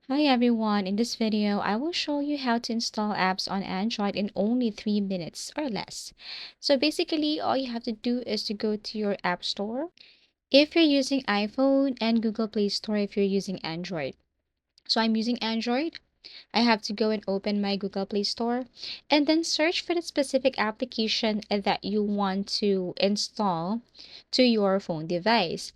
Hi everyone, in this video, I will show you how to install apps on Android in only 3 minutes or less. So basically, all you have to do is to go to your App Store if you're using iPhone and Google Play Store if you're using Android. So I'm using Android. I have to go and open my Google Play Store and then search for the specific application that you want to install to your phone device.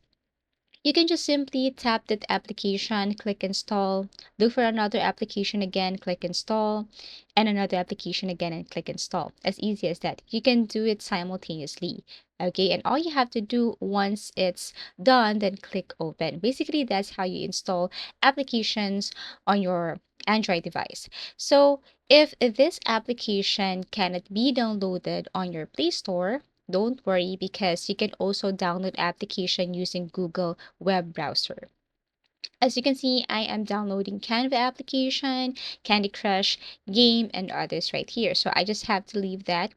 You can just simply tap that application, click install, look for another application again, click install, and another application again and click install. As easy as that. You can do it simultaneously. Okay, and all you have to do once it's done, then click open. Basically, that's how you install applications on your Android device. So if this application cannot be downloaded on your Play Store, don't worry because you can also download application using Google web browser. As you can see, I am downloading Canva application, Candy Crush game, and others right here. So I just have to leave that.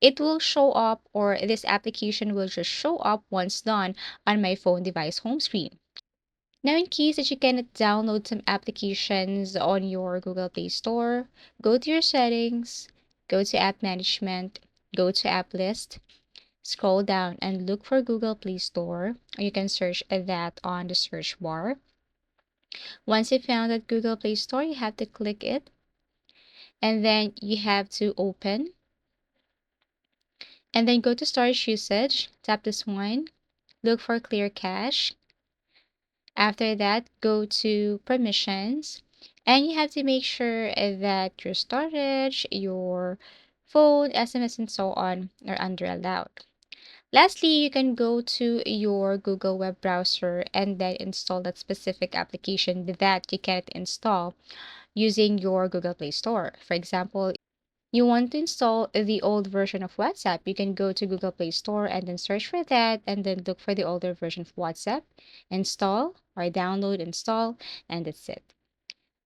It will show up, or this application will just show up once done on my phone device home screen. Now, in case that you cannot download some applications on your Google Play Store, go to your settings, go to app management, go to app list, scroll down and look for Google Play Store. You can search that on the search bar. Once you found that Google Play Store, you have to click it and then you have to open and then go to storage usage. Tap this one, look for clear cache. After that, go to permissions and you have to make sure that your storage, your phone, SMS, and so on are under allowed. Lastly, you can go to your Google web browser and then install that specific application that you can't install using your Google Play Store. For example, you want to install the old version of WhatsApp, you can go to Google Play Store and then search for that and then look for the older version of WhatsApp, install or download, install, and that's it.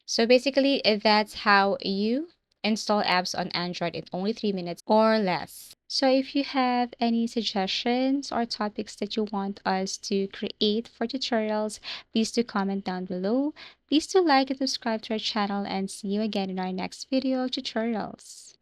So basically, that's how you install apps on Android in only 3 minutes or less. So if you have any suggestions or topics that you want us to create for tutorials, please do comment down below. Please do like and subscribe to our channel and see you again in our next video tutorials.